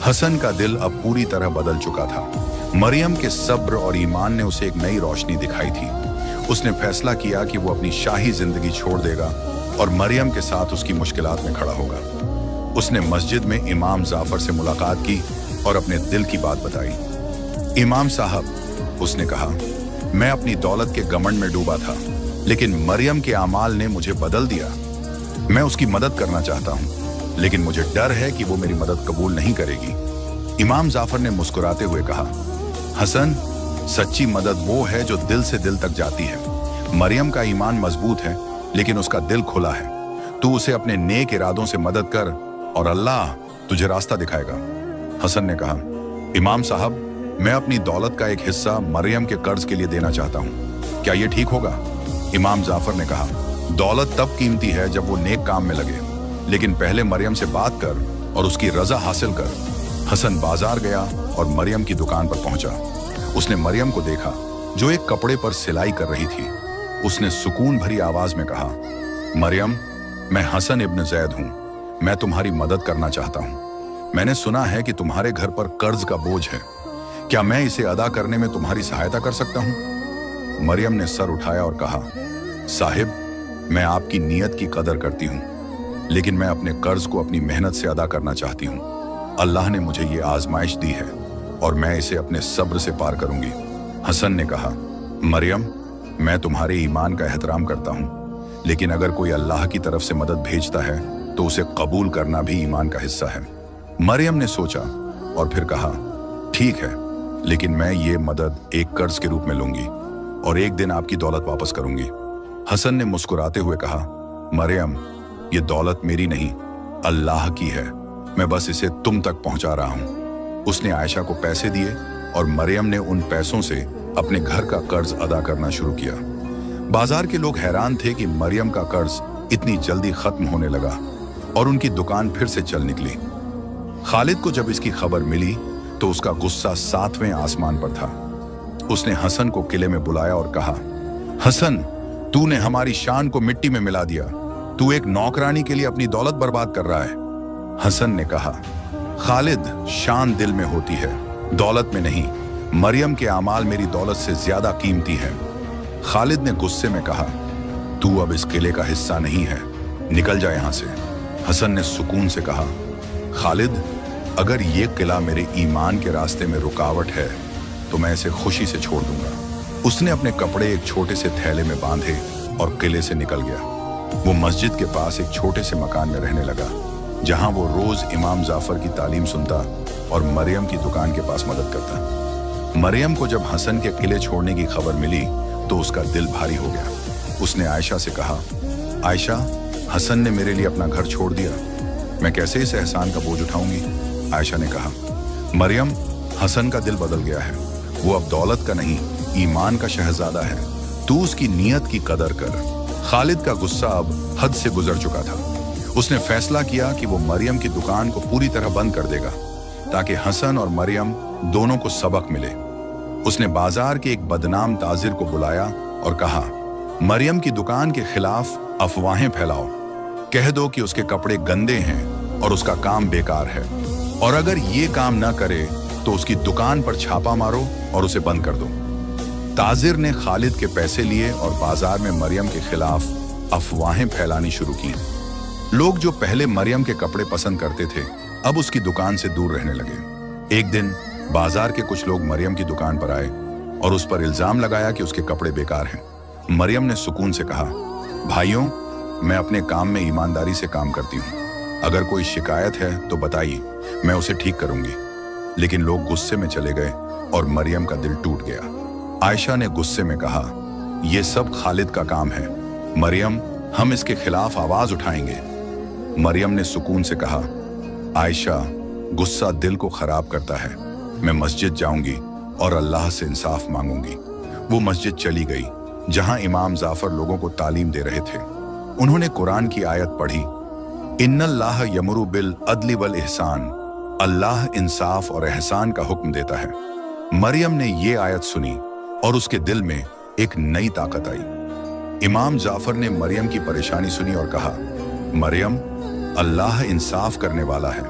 हसन का दिल अब पूरी तरह बदल चुका था। मरियम के सब्र और ईमान ने उसे एक नई रोशनी दिखाई थी। उसने फैसला किया कि वो अपनी शाही जिंदगी छोड़ देगा और मरियम के साथ उसकी मुश्किलात में खड़ा होगा। उसने मस्जिद में इमाम जाफर से मुलाकात की और अपने दिल की बात बताई। इमाम साहब, उसने कहा, मैं अपनी दौलत के घमंड में डूबा था, लेकिन मरियम के आमाल ने मुझे बदल दिया। मैं उसकी मदद करना चाहता हूँ, लेकिन मुझे डर है कि वो मेरी मदद कबूल नहीं करेगी। इमाम जाफर ने मुस्कुराते हुए कहा, हसन, सच्ची मदद वो है जो दिल से दिल तक जाती है। मरियम का ईमान मजबूत है, लेकिन उसका दिल खुला है। तू उसे अपने नेक इरादों से मदद कर और अल्लाह तुझे रास्ता दिखाएगा। हसन ने कहा, इमाम साहब, मैं अपनी दौलत का एक हिस्सा मरियम के कर्ज के लिए देना चाहता हूँ, क्या ये ठीक होगा? इमाम जाफर ने कहा, दौलत तब कीमती है जब वो नेक काम में लगे, लेकिन पहले मरियम से बात कर और उसकी रजा हासिल कर। हसन बाजार गया और मरियम की दुकान पर पहुंचा। उसने मरियम को देखा जो एक कपड़े पर सिलाई कर रही थी। उसने सुकून भरी आवाज में कहा, मरियम, मैं हसन इब्न जैद हूं, मैं तुम्हारी मदद करना चाहता हूं। मैंने सुना है कि तुम्हारे घर पर कर्ज का बोझ है, क्या मैं इसे अदा करने में तुम्हारी सहायता कर सकता हूं? मरियम ने सर उठाया और कहा, साहिब, मैं आपकी नीयत की कदर करती हूँ, लेकिन मैं अपने कर्ज को अपनी मेहनत से अदा करना चाहती हूँ। अल्लाह ने मुझे ये आजमाइश दी है और मैं इसे अपने सब्र से पार करूंगी। हसन ने कहा, मरियम, मैं तुम्हारे ईमान का एहतराम करता हूँ, लेकिन अगर कोई अल्लाह की तरफ से मदद भेजता है तो उसे कबूल करना भी ईमान का हिस्सा है। मरियम ने सोचा और फिर कहा, ठीक है, लेकिन मैं ये मदद एक कर्ज के रूप में लूंगी और एक दिन आपकी दौलत वापस करूंगी। हसन ने मुस्कुराते हुए कहा, मरियम, ये दौलत मेरी नहीं, अल्लाह की है, मैं बस इसे तुम तक पहुंचा रहा हूं। उसने आयशा को पैसे दिए और मरियम ने उन पैसों से अपने घर का कर्ज अदा करना शुरू किया। बाजार के लोग हैरान थे कि मरियम का कर्ज इतनी जल्दी खत्म होने लगा और उनकी दुकान फिर से चल निकली। खालिद को जब इसकी खबर मिली तो उसका गुस्सा 7वें आसमान पर था। उसने हसन को किले में बुलाया और कहा, हसन, तूने हमारी शान को मिट्टी में मिला दिया, तू एक नौकरानी के लिए अपनी दौलत बर्बाद कर रहा है। हसन ने कहा, खालिद, शान दिल में होती है, दौलत में नहीं। मरियम के आमाल मेरी दौलत से ज्यादा कीमती है। खालिद ने गुस्से में कहा, तू अब इस किले का हिस्सा नहीं है, निकल जा यहां से। हसन ने सुकून से कहा, खालिद, अगर ये किला मेरे ईमान के रास्ते में रुकावट है तो मैं इसे खुशी से छोड़ दूंगा। उसने अपने कपड़े एक छोटे से थैले में बांधे और किले से निकल गया। वो मस्जिद के पास एक छोटे से मकान में रहने लगा, जहां वो रोज इमाम जाफर की तालीम सुनता और मरियम की दुकान के पास मदद करता। मरियम को जब हसन के किले छोड़ने की खबर मिली तो उसका दिल भारी हो गया। उसने आयशा से कहा, आयशा, हसन ने मेरे लिए अपना घर छोड़ दिया, मैं कैसे इस एहसान का बोझ उठाऊंगी? आयशा ने कहा। मरियम, हसन का दिल बदल गया है, वो अब दौलत का नहीं, ईमान का शहजादा है, तू उसकी नीयत की कदर कर। खालिद का गुस्सा अब हद से गुजर चुका था। उसने फैसला किया कि वो मरियम की दुकान को पूरी तरह बंद कर देगा, ताकि हसन और मरियम दोनों को सबक मिले। उसने बाजार के एक बदनाम ताजिर को बुलाया और कहा, मरियम की दुकान के खिलाफ अफवाहें फैलाओ, कह दो कि उसके कपड़े गंदे हैं और उसका काम बेकार है, और अगर ये काम न करे तो उसकी दुकान पर छापा मारो और उसे बंद कर दो। ताजिर ने खालिद के पैसे लिए और बाजार में मरियम के खिलाफ अफवाहें फैलानी शुरू की। लोग जो पहले मरियम के कपड़े पसंद करते थे, अब उसकी दुकान से दूर रहने लगे। एक दिन बाजार के कुछ लोग मरियम की दुकान पर आए और उस पर इल्जाम लगाया कि उसके कपड़े बेकार हैं। मरियम ने सुकून से कहा, भाइयों, मैं अपने काम में ईमानदारी से काम करती हूँ, अगर कोई शिकायत है तो बताइए, मैं उसे ठीक करूंगी। लेकिन लोग गुस्से में चले गए और मरियम का दिल टूट गया। आयशा ने गुस्से में कहा, यह सब खालिद का काम है, मरियम, हम इसके खिलाफ आवाज उठाएंगे। मरियम ने सुकून से कहा, आयशा, गुस्सा दिल को खराब करता है, मैं मस्जिद जाऊंगी और अल्लाह से इंसाफ मांगूंगी। वो मस्जिद चली गई जहां इमाम जाफर लोगों को तालीम दे रहे थे। उन्होंने कुरान की आयत पढ़ी, इन्नल्लाह यमुरु बिल अदली वल इहसान, अल्लाह इंसाफ और एहसान का हुक्म देता है। मरियम ने ये आयत सुनी और उसके दिल में एक नई ताकत आई। इमाम जाफर ने मरियम की परेशानी सुनी और कहा, मरियम, अल्लाह इंसाफ करने वाला है,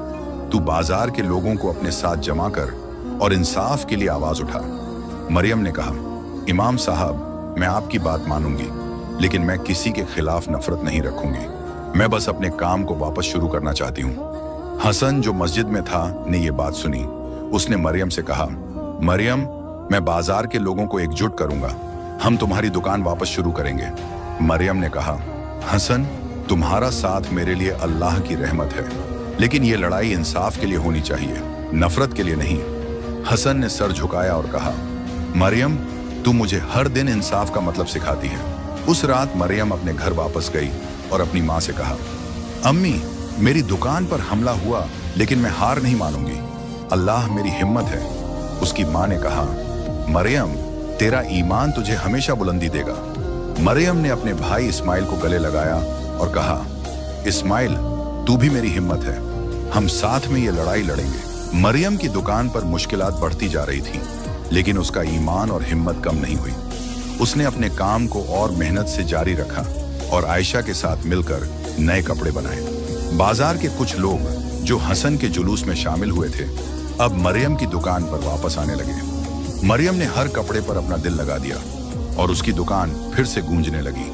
तू बाजार के लोगों को अपने साथ जमा कर और इंसाफ के लिए आवाज उठा। मरियम ने कहा, इमाम साहब, मैं आपकी बात मानूंगी, लेकिन मैं किसी के खिलाफ नफरत नहीं रखूंगी, मैं बस अपने काम को वापस शुरू करना चाहती हूँ। हसन, जो मस्जिद में था, ने यह बात सुनी। उसने मरियम से कहा, मरियम, मैं बाजार के लोगों को एकजुट करूंगा, हम तुम्हारी दुकान वापस शुरू करेंगे। मरियम ने कहा, हसन, तुम्हारा साथ मेरे लिए अल्लाह की रहमत है, लेकिन ये लड़ाई इंसाफ के लिए होनी चाहिए, नफरत के लिए नहीं। हसन ने सर झुकाया और कहा, मरियम, तू मुझे हर दिन इंसाफ का मतलब सिखाती है। उस रात मरियम अपने घर वापस गई और अपनी माँ से कहा, अम्मी, मेरी दुकान पर हमला हुआ, लेकिन मैं हार नहीं मानूंगी, अल्लाह मेरी हिम्मत है। उसकी माँ ने कहा, मरियम, तेरा ईमान तुझे हमेशा बुलंदी देगा। मरियम ने अपने भाई इस्माइल को गले लगाया और कहा, इस्माइल, तू भी मेरी हिम्मत है, हम साथ में ये लड़ाई लड़ेंगे। मरियम की दुकान पर मुश्किलात बढ़ती जा रही थी, लेकिन उसका ईमान और हिम्मत कम नहीं हुई। उसने अपने काम को और मेहनत से जारी रखा और आयशा के साथ मिलकर नए कपड़े बनाए। बाजार के कुछ लोग जो हसन के जुलूस में शामिल हुए थे, अब मरियम की दुकान पर वापस आने लगे। मरियम ने हर कपड़े पर अपना दिल लगा दिया और उसकी दुकान फिर से गूंजने लगी।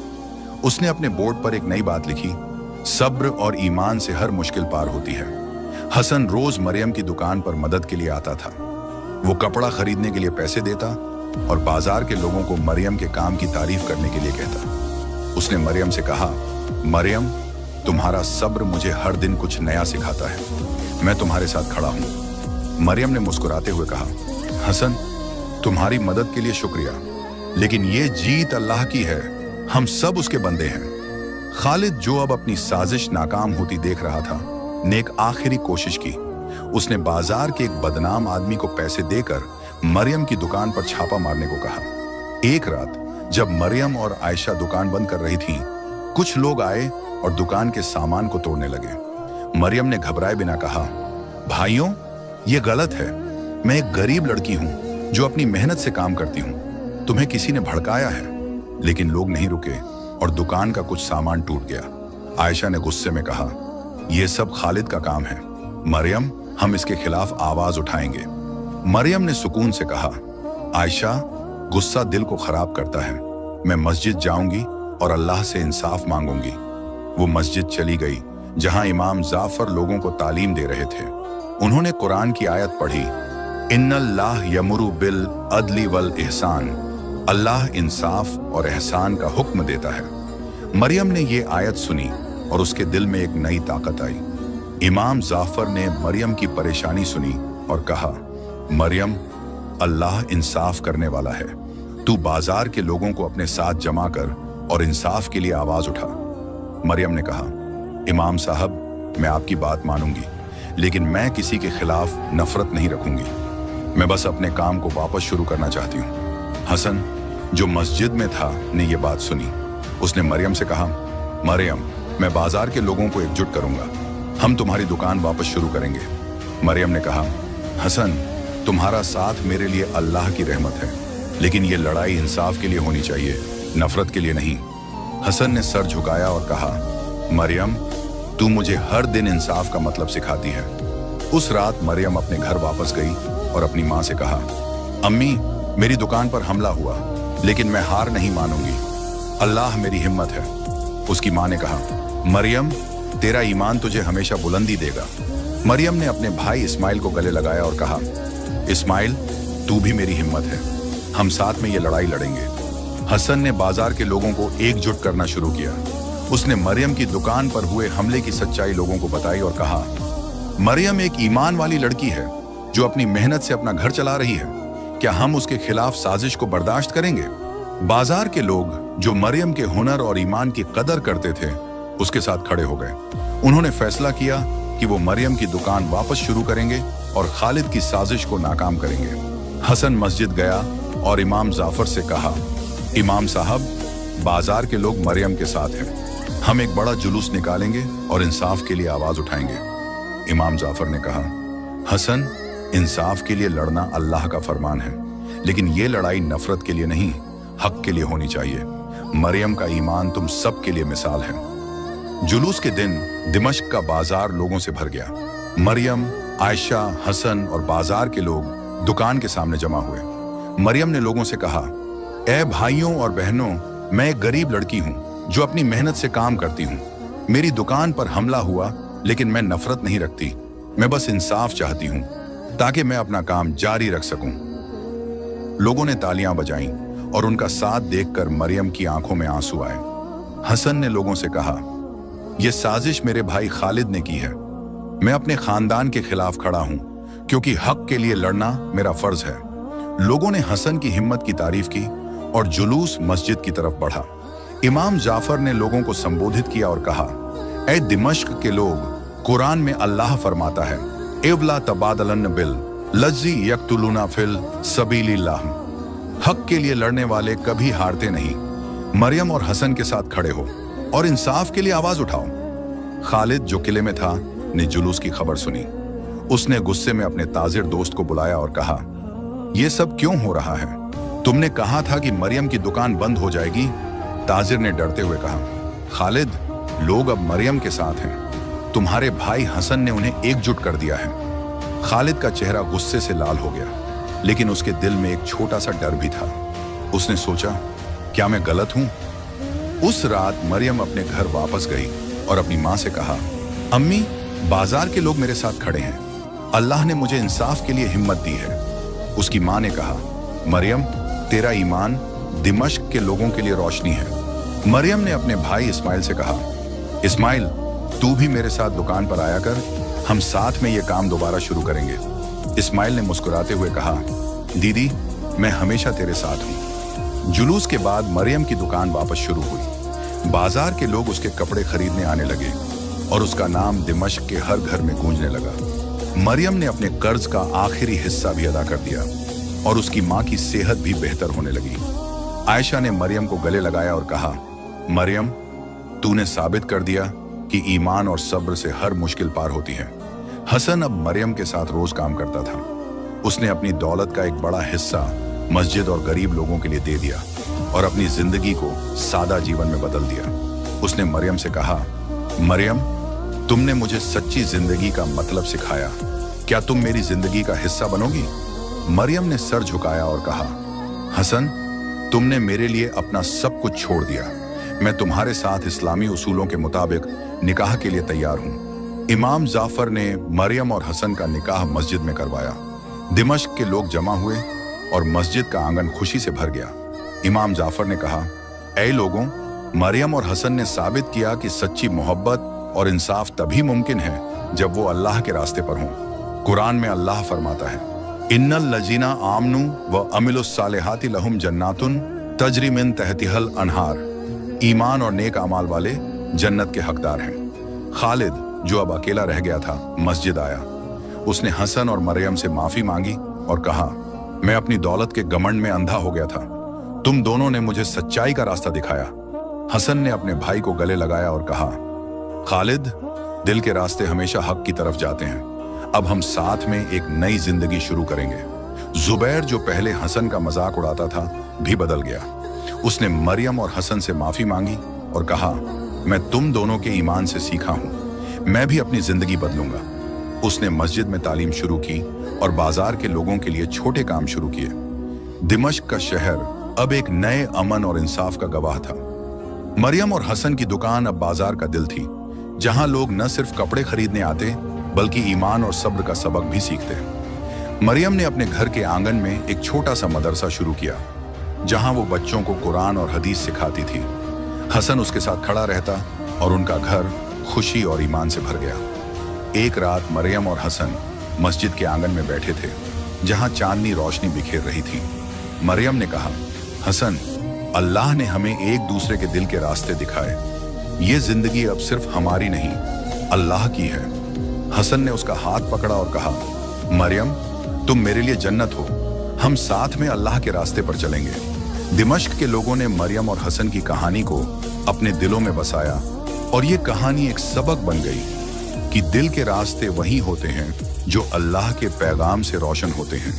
उसने अपने बोर्ड पर एक नई बात लिखी, सब्र और ईमान से हर मुश्किल पार होती है। हसन रोज मरियम की दुकान पर मदद के लिए आता था। वो कपड़ा खरीदने के लिए पैसे देता और बाजार के लोगों को मरियम के काम की तारीफ करने के लिए कहता। उसने मरियम से कहा, मरियम, तुम्हारा सब्र मुझे हर दिन कुछ नया सिखाता है, मैं तुम्हारे साथ खड़ा हूं। मरियम ने मुस्कुराते हुए कहा, हसन, तुम्हारी मदद के लिए शुक्रिया, लेकिन ये जीत अल्लाह की है, हम सब उसके बंदे हैं। खालिद, जो अब अपनी साजिश नाकाम होती देख रहा था, ने एक आखिरी कोशिश की। उसने बाजार के एक बदनाम आदमी को पैसे देकर मरियम की दुकान पर छापा मारने को कहा। एक रात जब मरियम और आयशा दुकान बंद कर रही थीं, कुछ लोग आए और दुकान के सामान को तोड़ने लगे। मरियम ने घबराए बिना कहा, भाइयों, ये गलत है, मैं एक गरीब लड़की हूं जो अपनी मेहनत से काम करती हूं, तुम्हें किसी ने भड़काया है। लेकिन लोग नहीं रुके और दुकान का कुछ सामान टूट गया। आयशा ने गुस्से में कहा, यह सब खालिद का काम है, मरियम, हम इसके खिलाफ आवाज उठाएंगे। मरियम ने सुकून से कहा, आयशा, गुस्सा दिल को खराब करता है, मैं मस्जिद जाऊंगी और अल्लाह से इंसाफ मांगूंगी। वो मस्जिद चली गई जहां इमाम जाफर लोगों को तालीम दे रहे थे। उन्होंने कुरान की आयत पढ़ी, इन्नल्लाह यमुरु बिल अदली वल इहसान, अल्लाह इंसाफ और एहसान का हुक्म देता है। मरियम ने ये आयत सुनी और उसके दिल में एक नई ताकत आई। इमाम जाफर ने मरियम की परेशानी सुनी और कहा, मरियम, अल्लाह इंसाफ करने वाला है, तू बाजार के लोगों को अपने साथ जमा कर और इंसाफ के लिए आवाज उठा। मरियम ने कहा, इमाम साहब, मैं आपकी बात मानूंगी, लेकिन मैं किसी के खिलाफ नफरत नहीं रखूंगी। मैं बस अपने काम को वापस शुरू करना चाहती हूँ। हसन, जो मस्जिद में था, ने यह बात सुनी। उसने मरियम से कहा, मरियम, मैं बाजार के लोगों को एकजुट करूंगा, हम तुम्हारी दुकान वापस शुरू करेंगे। मरियम ने कहा, हसन, तुम्हारा साथ मेरे लिए अल्लाह की रहमत है, लेकिन ये लड़ाई इंसाफ के लिए होनी चाहिए, नफरत के लिए नहीं। हसन ने सर झुकाया और कहा, मरियम, तू मुझे हर दिन इंसाफ का मतलब सिखाती है। उस रात मरियम अपने घर वापस गई और अपनी माँ से कहा, अम्मी, मेरी दुकान पर हमला हुआ, लेकिन मैं हार नहीं मानूंगी, अल्लाह मेरी हिम्मत है। उसकी माँ ने कहा, मरियम, तेरा ईमान तुझे हमेशा बुलंदी देगा। मरियम ने अपने भाई इस्माइल को गले लगाया और कहा, इस्माइल, तू भी मेरी हिम्मत है, हम साथ में ये लड़ाई लड़ेंगे। हसन ने बाजार के लोगों को एकजुट करना शुरू किया। उसने मरियम की दुकान पर हुए हमले की सच्चाई लोगों को बताई और कहा, मरियम एक ईमान वाली लड़की है जो अपनी मेहनत से अपना घर चला रही है, क्या हम उसके खिलाफ साजिश को बर्दाश्त करेंगे? बाजार के लोग जो मरियम के हुनर और ईमान की कदर करते थे, उसके साथ खड़े हो गए। उन्होंने फैसला किया कि वो मरियम की दुकान वापस शुरू करेंगे और खालिद की साजिश को नाकाम करेंगे। हसन मस्जिद गया और इमाम जाफर से कहा, इमाम साहब, बाजार के लोग मरियम के साथ हैं, हम एक बड़ा जुलूस निकालेंगे और इंसाफ के लिए आवाज उठाएंगे। इमाम जाफर ने कहा, हसन, इंसाफ के लिए लड़ना अल्लाह का फरमान है, लेकिन ये लड़ाई नफरत के लिए नहीं, हक के लिए होनी चाहिए। मरियम का ईमान तुम सब के लिए मिसाल है। जुलूस के दिन दिमश्क का बाजार लोगों से भर गया। मरियम, आयशा, हसन और बाजार के लोग दुकान के सामने जमा हुए। मरियम ने लोगों से कहा, ए भाइयों और बहनों, मैं एक गरीब लड़की हूँ जो अपनी मेहनत से काम करती हूँ। मेरी दुकान पर हमला हुआ, लेकिन मैं नफरत नहीं रखती, मैं बस इंसाफ चाहती हूँ ताकि मैं अपना काम जारी रख सकूं। लोगों ने तालियां बजाईं और उनका साथ देखकर मरियम की आंखों में आंसू आए। हसन ने लोगों से कहा, यह साजिश मेरे भाई खालिद ने की है। मैं अपने खानदान के खिलाफ खड़ा हूं क्योंकि हक के लिए लड़ना मेरा फर्ज है। लोगों ने हसन की हिम्मत की तारीफ की और जुलूस मस्जिद की तरफ बढ़ा। इमाम जाफर ने लोगों को संबोधित किया और कहा, ए दिमश्क के लोग, कुरान में अल्लाह फरमाता है, इवला तबादलन बिल लज्जी यक्तुलूना फिल सबीलिल्लाह। हक के लिए लड़ने वाले कभी हारते नहीं। मरियम और हसन के साथ खड़े हो और इंसाफ के लिए आवाज उठाओ। खालिद, जो किले में था, ने जुलूस की खबर सुनी। उसने गुस्से में अपने ताजिर दोस्त को बुलाया और कहा, यह सब क्यों हो रहा है? तुमने कहा था कि मरियम की दुकान बंद हो जाएगी। ताजिर ने डरते हुए कहा, खालिद, लोग अब मरियम के साथ हैं। तुम्हारे भाई हसन ने उन्हें एकजुट कर दिया है। खालिद का चेहरा गुस्से से लाल हो गया, लेकिन उसके दिल में एक छोटा सा डर भी था। उसने सोचा, क्या मैं गलत हूं? उस रात मरियम अपने घर वापस गई और अपनी माँ से कहा, अम्मी, बाजार के लोग मेरे साथ खड़े हैं, अल्लाह ने मुझे इंसाफ के लिए हिम्मत दी है। उसकी माँ ने कहा, मरियम, तेरा ईमान दिमश्क के लोगों के लिए रोशनी है। मरियम ने अपने भाई इस्माइल से कहा, इस्माइल, तू भी मेरे साथ दुकान पर आया कर, हम साथ में ये काम दोबारा शुरू करेंगे। इस्माइल ने मुस्कुराते हुए कहा, दीदी, मैं हमेशा तेरे साथ हूँ। जुलूस के बाद मरियम की दुकान वापस शुरू हुई। बाजार के लोग उसके कपड़े खरीदने आने लगे और उसका नाम दिमश्क के हर घर में गूंजने लगा। मरियम ने अपने कर्ज का आखिरी हिस्सा भी अदा कर दिया और उसकी माँ की सेहत भी बेहतर होने लगी। आयशा ने मरियम को गले लगाया और कहा, मरियम, तूने साबित कर दिया कि ईमान और सब्र से हर मुश्किल पार होती है। हसन अब मरियम के साथ रोज काम करता था। उसने अपनी दौलत का एक बड़ा हिस्सा मस्जिद और गरीब लोगों के लिए दे दिया और अपनी जिंदगी को सादा जीवन में बदल दिया। उसने मरियम से कहा, मरियम, तुमने मुझे सच्ची जिंदगी का मतलब सिखाया, क्या तुम मेरी जिंदगी का हिस्सा बनोगी? मरियम ने सर झुकाया और कहा, हसन, तुमने मेरे लिए अपना सब कुछ छोड़ दिया। मैं तुम्हारे साथ इस्लामी उसूलों के मुताबिक निकाह के लिए तैयार हूँ। इमाम जाफर ने मरियम और हसन का निकाह मस्जिद में करवाया। दिमश्क के लोग जमा हुए और मस्जिद का आंगन खुशी से भर गया। इमाम जाफर ने कहा, ऐ लोगों, मरियम और हसन ने साबित किया कि सच्ची मोहब्बत और इंसाफ तभी मुमकिन है जब वो अल्लाह के रास्ते पर हों। कुरान में अल्लाह फरमाता है, इन्नल लजीना आमनु व अमिलुस सालिहाति लहुम जन्नातुन तजरी मिन तहतिहल अनहार। ईमान और नेक अमाल वाले जन्नत के हकदार हैं। खालिद, जो अब अकेला रह गया था, मस्जिद आया। उसने हसन और मरियम से माफी मांगी और कहा, मैं अपनी दौलत के घमंड में अंधा हो गया था। तुम दोनों ने मुझे सच्चाई का रास्ता दिखाया। हसन ने अपने भाई को गले लगाया और कहा, खालिद, दिल के रास्ते हमेशा हक की तरफ जाते हैं। अब हम साथ में एक नई जिंदगी शुरू करेंगे। जुबैर, जो पहले हसन का मजाक उड़ाता था, भी बदल गया। उसने मरियम और हसन से माफी मांगी और कहा, मैं तुम दोनों के ईमान से सीखा हूं, मैं भी अपनी जिंदगी बदलूंगा। उसने मस्जिद में तालीम शुरू की और बाजार के लोगों के लिए छोटे काम शुरू किए। दिमश्क का शहर अब एक नए अमन और इंसाफ का गवाह था। मरियम और हसन की दुकान अब बाजार का दिल थी, जहां लोग न सिर्फ कपड़े खरीदने आते बल्कि ईमान और सब्र का सबक भी सीखते। मरियम ने अपने घर के आंगन में एक छोटा सा मदरसा शुरू किया, जहां वो बच्चों को कुरान और हदीस सिखाती थी। हसन उसके साथ खड़ा रहता और उनका घर खुशी और ईमान से भर गया। एक रात मरियम और हसन मस्जिद के आंगन में बैठे थे, जहां चांदनी रोशनी बिखेर रही थी। मरियम ने कहा, हसन, अल्लाह ने हमें एक दूसरे के दिल के रास्ते दिखाए। ये जिंदगी अब सिर्फ हमारी नहीं, अल्लाह की है। हसन ने उसका हाथ पकड़ा और कहा, मरियम, तुम मेरे लिए जन्नत हो। हम साथ में अल्लाह के रास्ते पर चलेंगे। दिमश्क के लोगों ने मरियम और हसन की कहानी को अपने दिलों में बसाया और ये कहानी एक सबक बन गई कि दिल के रास्ते वही होते हैं जो अल्लाह के पैगाम से रोशन होते हैं।